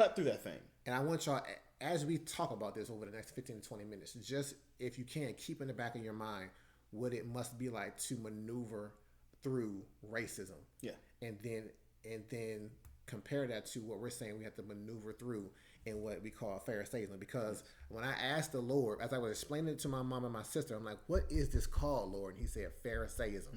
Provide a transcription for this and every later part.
cut through that thing. And I want y'all, as we talk about this over the next 15 to 20 minutes, just if you can, keep in the back of your mind what it must be like to maneuver through racism. Yeah. And then compare that to what we're saying we have to maneuver through in what we call Pharisaism. Because when I asked the Lord, as I was explaining it to my mom and my sister, I'm like, what is this called, Lord? And he said Pharisaism.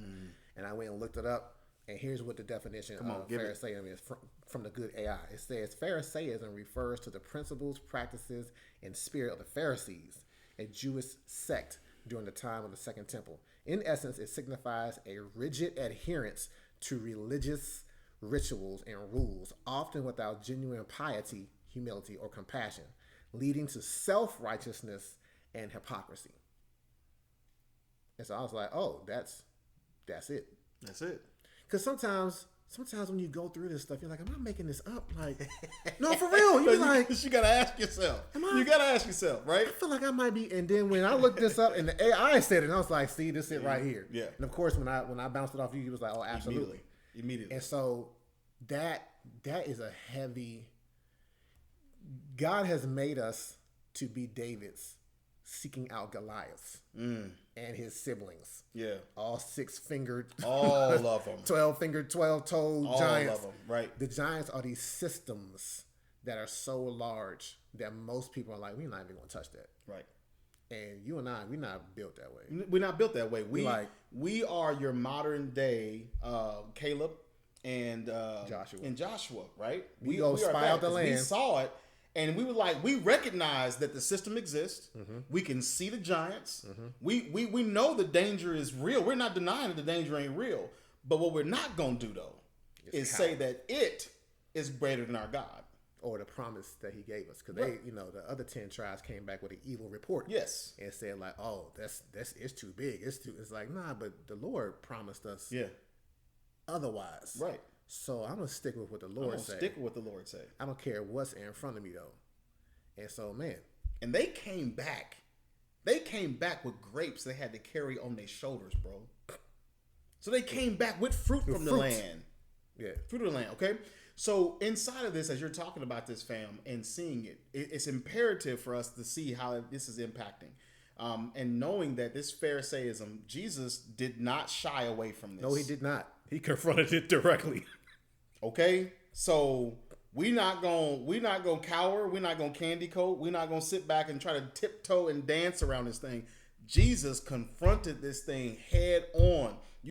And I went and looked it up. And here's what the definition of Pharisaism is from the good AI. It says Pharisaism refers to the principles, practices, and spirit of the Pharisees, a Jewish sect during the time of the Second Temple. In essence, it signifies a rigid adherence to religious rituals and rules, often without genuine piety, humility, or compassion, leading to self-righteousness and hypocrisy. And so I was like, oh, that's it. That's it. Because sometimes when you go through this stuff, you're like, am I making this up? Like, no, for real. You're like, you gotta ask yourself. You gotta ask yourself, right? I feel like I might be. And then when I looked this up and the AI said it, and I was like, see, this is it right here. Yeah. And of course, when I bounced it off you, was like, oh, absolutely. Immediately. And so that is a heavy. God has made us to be David's seeking out Goliaths and his siblings. Yeah. All 6-fingered. All of them. 12-fingered, 12-toed giants. All of them, right. The giants are these systems that are so large that most people are like, we're not even going to touch that. Right. And you and I, we're not built that way. We're not built that way. We are your modern day Caleb and Joshua, right? We go spy out the land. We saw it. And we recognize that the system exists. Mm-hmm. We can see the giants. Mm-hmm. We know the danger is real. We're not denying that the danger ain't real. But what we're not going to do, though, is say that it is greater than our God. Or the promise that he gave us. Because the other 10 tribes came back with an evil report. Yes. And said like, oh, it's too big. It's like, nah, but the Lord promised us otherwise. Right. So I'm going to stick with what the Lord said. Stick with what the Lord said. I don't care what's in front of me, though. And so, man. And they came back. They came back with grapes they had to carry on their shoulders, bro. So they came back with fruit from the land. Yeah. Fruit of the land, okay? So inside of this, as you're talking about this, fam, and seeing it, it's imperative for us to see how this is impacting. And knowing that this Pharisaism, Jesus did not shy away from this. No, he did not. He confronted it directly. Okay, so we're not gonna cower. We're not gonna candy coat. We're not gonna sit back and try to tiptoe and dance around this thing. Jesus confronted this thing head on.